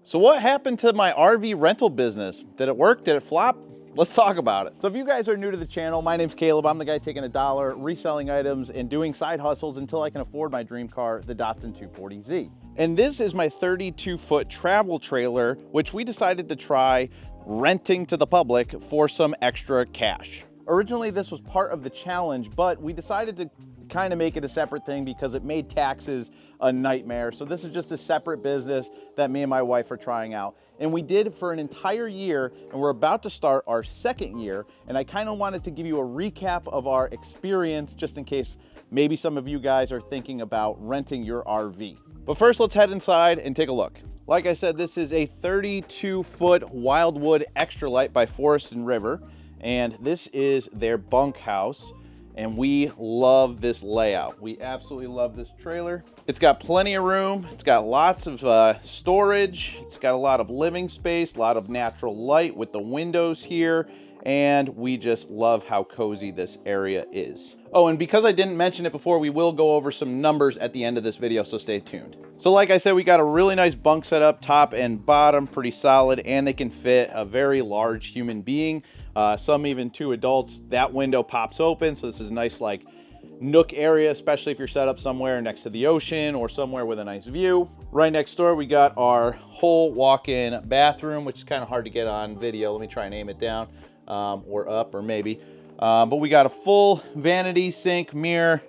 So what happened to my RV rental business? Did it work? Did it flop? Let's talk about it. So if you guys are new to the channel, my name's Caleb. I'm the guy taking $1, reselling items and doing side hustles until I can afford my dream car, the Datsun 240Z. And this is my 32-foot travel trailer, which we decided to try renting to the public for some extra cash. Originally, this was part of the challenge, but we decided to kind of make it a separate thing because it made taxes a nightmare. So this is just a separate business that me and my wife are trying out. And we did for an entire year, and we're about to start our second year. And I kind of wanted to give you a recap of our experience, just in case maybe some of you guys are thinking about renting your RV. But first, let's head inside and take a look. Like I said, this is a 32-foot Wildwood Extra Light by Forest and River. And this is their bunkhouse. And we love this layout. We absolutely love this trailer. It's got plenty of room. It's got lots of storage. It's got a lot of living space, a lot of natural light with the windows here. And we just love how cozy this area is. Oh, and because I didn't mention it before, we will go over some numbers at the end of this video, so stay tuned. So like I said, we got a really nice bunk setup, top and bottom, pretty solid, and they can fit a very large human being. Some even 2 adults. That window pops open, so this is a nice like nook area, especially if you're set up somewhere next to the ocean or somewhere with a nice view. Right next door, we got our whole walk-in bathroom, which is kind of hard to get on video. Let me try and aim it down or up, or maybe. But we got a full vanity, sink, mirror,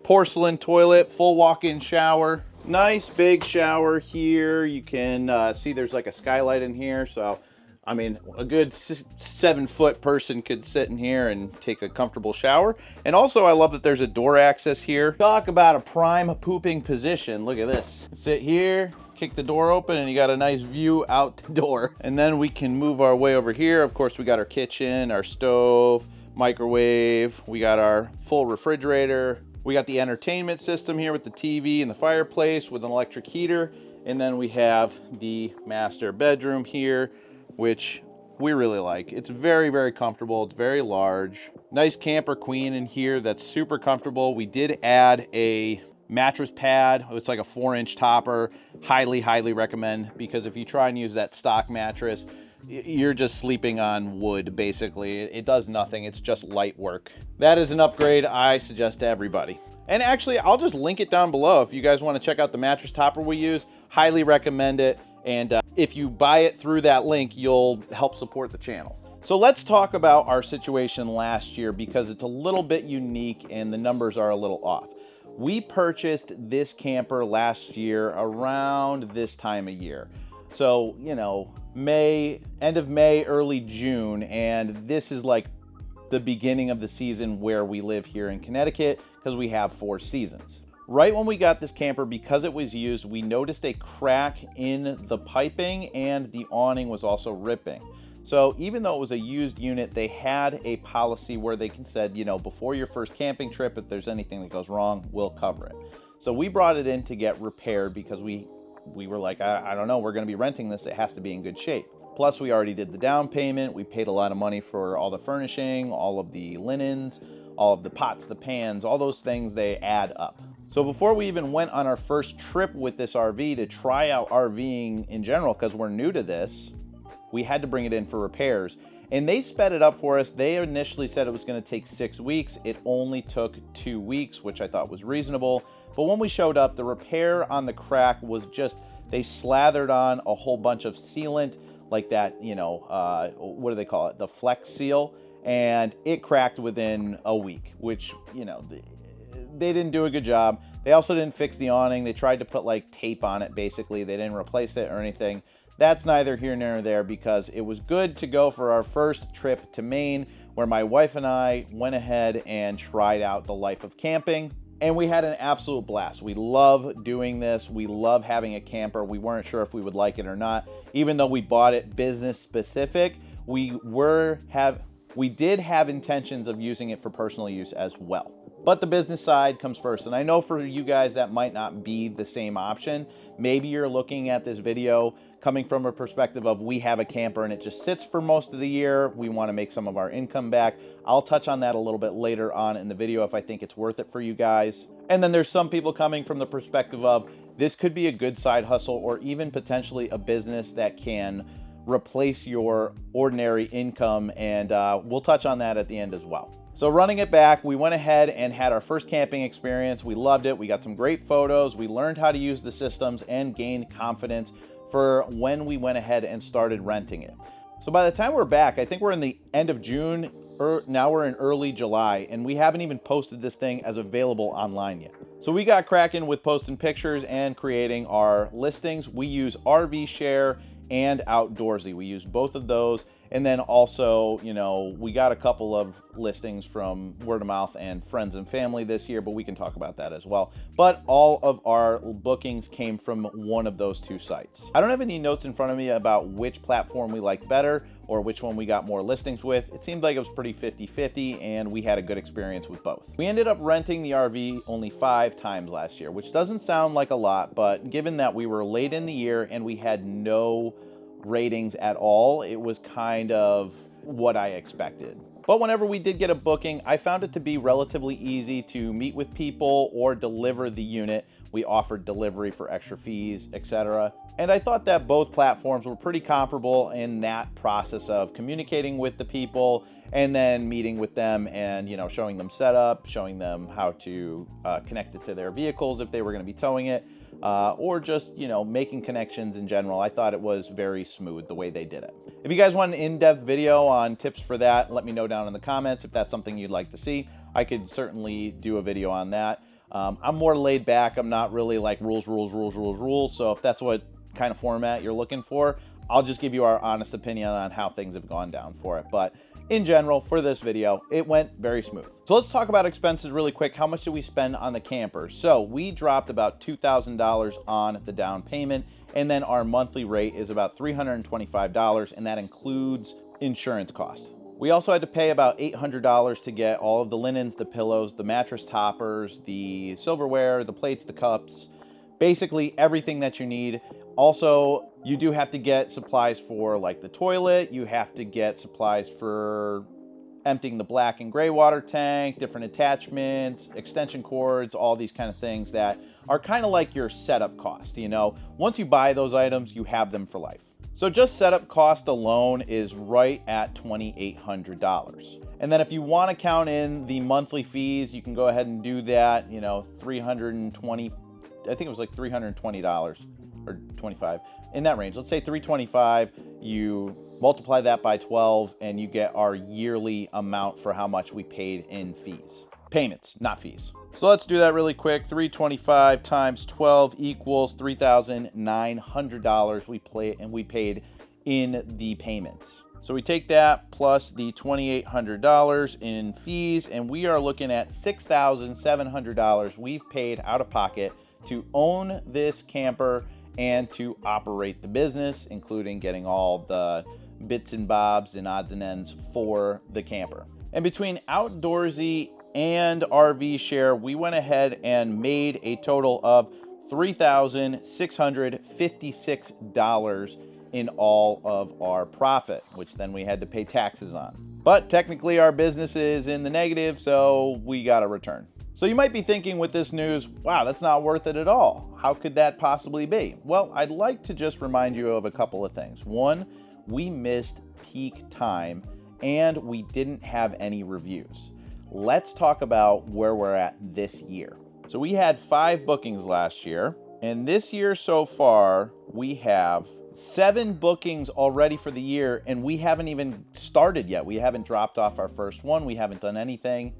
porcelain toilet, full walk-in shower. Nice big shower here. You can see there's like a skylight in here, so I mean, a good 7-foot person could sit in here and take a comfortable shower. And also, I love that there's a door access here. Talk about a prime pooping position. Look at this. Sit here, kick the door open, and you got a nice view out the door. And then we can move our way over here. Of course, we got our kitchen, our stove, microwave. We got our full refrigerator. We got the entertainment system here with the TV and the fireplace with an electric heater. And then we have the master bedroom here, which we really like. It's very, very comfortable. It's very large. Nice camper queen in here that's super comfortable. We did add a mattress pad. It's like a 4-inch topper. Highly, highly recommend, because if you try and use that stock mattress, you're just sleeping on wood, basically. It does nothing. It's just light work. That is an upgrade I suggest to everybody. And actually, I'll just link it down below. If you guys want to check out the mattress topper we use, highly recommend it. And if you buy it through that link, you'll help support the channel. So let's talk about our situation last year, because it's a little bit unique and the numbers are a little off. We purchased this camper last year around this time of year. So, you know, end of May, early June. And this is like the beginning of the season where we live here in Connecticut, because we have 4 seasons. Right when we got this camper, because it was used, we noticed a crack in the piping and the awning was also ripping. So even though it was a used unit, they had a policy where they said, you know, before your first camping trip, if there's anything that goes wrong, we'll cover it. So we brought it in to get repaired because we were like, I don't know, we're going to be renting this. It has to be in good shape. Plus, we already did the down payment. We paid a lot of money for all the furnishing, all of the linens, all of the pots, the pans, all those things, they add up. So before we even went on our first trip with this RV to try out RVing in general, because we're new to this, we had to bring it in for repairs. And they sped it up for us. They initially said it was going to take 6 weeks. It only took 2 weeks, which I thought was reasonable. But when we showed up, the repair on the crack was just, they slathered on a whole bunch of sealant, like that, you know, what do they call it? The Flex Seal. And it cracked within a week, which, you know, they didn't do a good job. They also didn't fix the awning. They tried to put like tape on it, basically. They didn't replace it or anything. That's neither here nor there, because it was good to go for our first trip to Maine, where my wife and I went ahead and tried out the life of camping. And we had an absolute blast. We love doing this. We love having a camper. We weren't sure if we would like it or not. Even though we bought it business specific, we did have intentions of using it for personal use as well. But the business side comes first. And I know for you guys that might not be the same option. Maybe you're looking at this video coming from a perspective of, we have a camper and it just sits for most of the year. We want to make some of our income back. I'll touch on that a little bit later on in the video if I think it's worth it for you guys. And then there's some people coming from the perspective of, this could be a good side hustle or even potentially a business that can replace your ordinary income, and we'll touch on that at the end as well. So running it back, we went ahead and had our first camping experience. We loved it. We got some great photos. We learned how to use the systems and gained confidence for when we went ahead and started renting it. So by the time we're back, I think we're in the end of June, or now we're in early July, and we haven't even posted this thing as available online yet. So we got cracking with posting pictures and creating our listings. We use RV Share and Outdoorsy. We use both of those. And then also, you know, we got a couple of listings from word of mouth and friends and family this year, but we can talk about that as well. But all of our bookings came from one of those two sites. I don't have any notes in front of me about which platform we like better or which one we got more listings with. It seemed like it was pretty 50-50, and we had a good experience with both. We ended up renting the RV only 5 times last year, which doesn't sound like a lot, but given that we were late in the year and we had no ratings at all, it was kind of what I expected. But whenever we did get a booking, I found it to be relatively easy to meet with people or deliver the unit. We offered delivery for extra fees, etc. And I thought that both platforms were pretty comparable in that process of communicating with the people and then meeting with them and, you know, showing them setup, showing them how to connect it to their vehicles if they were going to be towing it. Or just, you know, making connections in general. I thought it was very smooth the way they did it. If you guys want an in-depth video on tips for that, let me know down in the comments if that's something you'd like to see. I could certainly do a video on that. I'm more laid back. I'm not really like rules. So if that's what kind of format you're looking for, I'll just give you our honest opinion on how things have gone down for it. But in general, for this video, it went very smooth. So let's talk about expenses really quick. How much did we spend on the camper? So we dropped about $2,000 on the down payment, and then our monthly rate is about $325, and that includes insurance cost. We also had to pay about $800 to get all of the linens, the pillows, the mattress toppers, the silverware, the plates, the cups, basically everything that you need. Also, you do have to get supplies for like the toilet. You have to get supplies for emptying the black and gray water tank, different attachments, extension cords, all these kind of things that are kind of like your setup cost. You know, once you buy those items, you have them for life. So just setup cost alone is right at $2,800. And then if you want to count in the monthly fees, you can go ahead and do that. You know, $320, I think it was like $320 or 25 in that range. Let's say $325. You multiply that by 12 and you get our yearly amount for how much we paid in fees. Payments, not fees. So let's do that really quick. $325 times 12 equals $3,900 we paid in the payments. So we take that plus the $2,800 in fees, and we are looking at $6,700 we've paid out of pocket to own this camper and to operate the business, including getting all the bits and bobs and odds and ends for the camper. And between Outdoorsy and RV Share, we went ahead and made a total of $3,656 in all of our profit, which then we had to pay taxes on. But technically our business is in the negative, so we got a return. So you might be thinking with this news, wow, that's not worth it at all. How could that possibly be? Well, I'd like to just remind you of a couple of things. One, we missed peak time and we didn't have any reviews. Let's talk about where we're at this year. So we had 5 bookings last year, and this year so far, we have 7 bookings already for the year, and we haven't even started yet. We haven't dropped off our first one. We haven't done anything.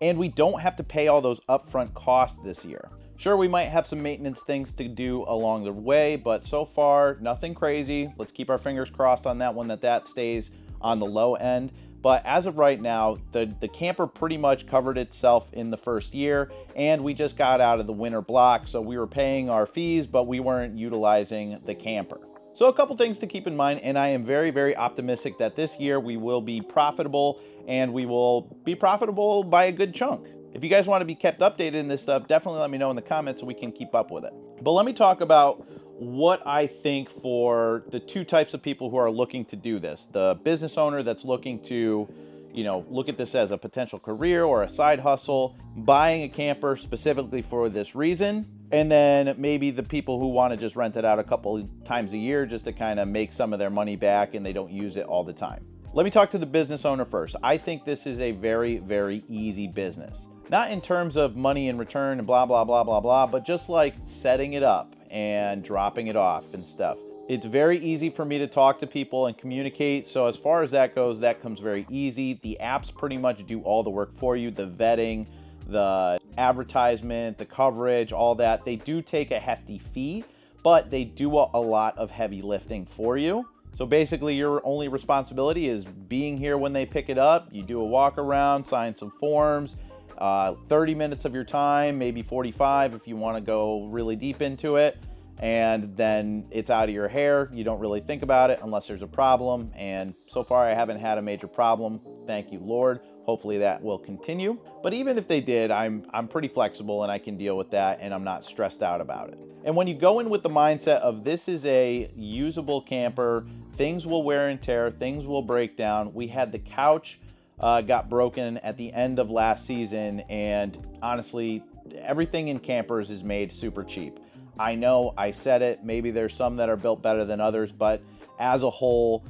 And we don't have to pay all those upfront costs this year. Sure, we might have some maintenance things to do along the way, but so far, nothing crazy. Let's keep our fingers crossed on that one, that stays on the low end. But as of right now, the camper pretty much covered itself in the first year, and we just got out of the winter block, so we were paying our fees, but we weren't utilizing the camper. So a couple things to keep in mind, and I am very, very optimistic that this year we will be profitable, and we will be profitable by a good chunk. If you guys want to be kept updated in this stuff, definitely let me know in the comments so we can keep up with it. But let me talk about what I think for the 2 types of people who are looking to do this. The business owner that's looking to, you know, look at this as a potential career or a side hustle, buying a camper specifically for this reason, And then maybe the people who want to just rent it out a couple times a year just to kind of make some of their money back and they don't use it all the time. Let me talk to the business owner first. I think this is a very, very easy business. Not in terms of money in return and blah, blah, blah, blah, blah, but just like setting it up and dropping it off and stuff. It's very easy for me to talk to people and communicate. So as far as that goes, that comes very easy. The apps pretty much do all the work for you, the vetting, the advertisement, the coverage, all that. They do take a hefty fee, but they do a lot of heavy lifting for you. So basically your only responsibility is being here when they pick it up. You do a walk around, sign some forms, 30 minutes of your time, maybe 45 if you want to go really deep into it. And then it's out of your hair. You don't really think about it unless there's a problem. And so far I haven't had a major problem. Thank you, Lord. Hopefully that will continue. But even if they did, I'm pretty flexible and I can deal with that and I'm not stressed out about it. And when you go in with the mindset of this is a usable camper, things will wear and tear, things will break down. We had the couch got broken at the end of last season, and honestly, everything in campers is made super cheap. I know I said it, maybe there's some that are built better than others, but as a whole,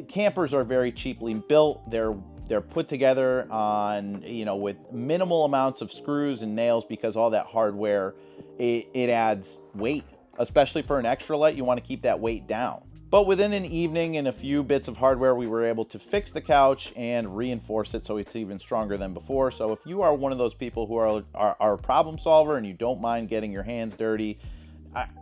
campers are very cheaply built. They're put together on, with minimal amounts of screws and nails because all that hardware, it adds weight, especially for an extra light. You want to keep that weight down. But within an evening and a few bits of hardware, we were able to fix the couch and reinforce it so it's even stronger than before. So if you are one of those people who are a problem solver and you don't mind getting your hands dirty,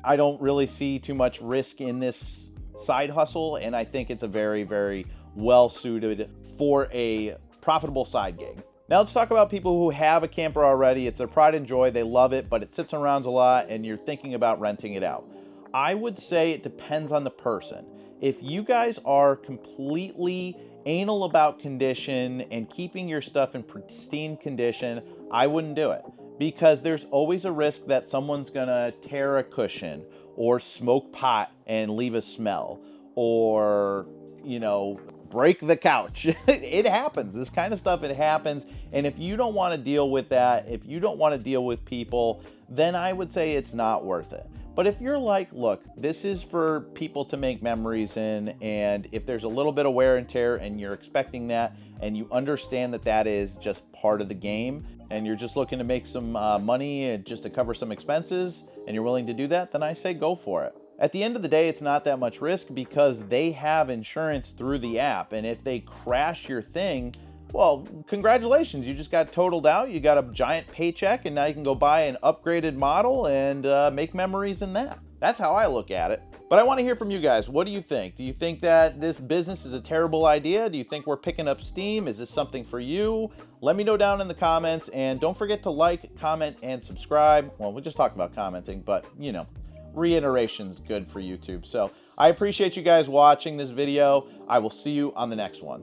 I don't really see too much risk in this side hustle, and I think it's a very, very well suited for a profitable side gig. Now let's talk about people who have a camper already. It's their pride and joy. They love it, but it sits around a lot and you're thinking about renting it out. I would say it depends on the person. If you guys are completely anal about condition and keeping your stuff in pristine condition, I wouldn't do it, because there's always a risk that someone's gonna tear a cushion or smoke pot and leave a smell, or, break the couch. It happens. This kind of stuff, it happens. And if you don't want to deal with that, if you don't want to deal with people, then I would say it's not worth it. But if you're like, look, this is for people to make memories in, and if there's a little bit of wear and tear and you're expecting that, and you understand that that is just part of the game, and you're just looking to make some money and just to cover some expenses, and you're willing to do that, then I say go for it. At the end of the day, it's not that much risk because they have insurance through the app. And if they crash your thing, well, congratulations, you just got totaled out. You got a giant paycheck and now you can go buy an upgraded model and make memories in that. That's how I look at it. But I want to hear from you guys. What do you think? Do you think that this business is a terrible idea? Do you think we're picking up steam? Is this something for you? Let me know down in the comments, and don't forget to like, comment, and subscribe. Well, we just talked about commenting, but reiteration's good for YouTube. So I appreciate you guys watching this video. I will see you on the next one.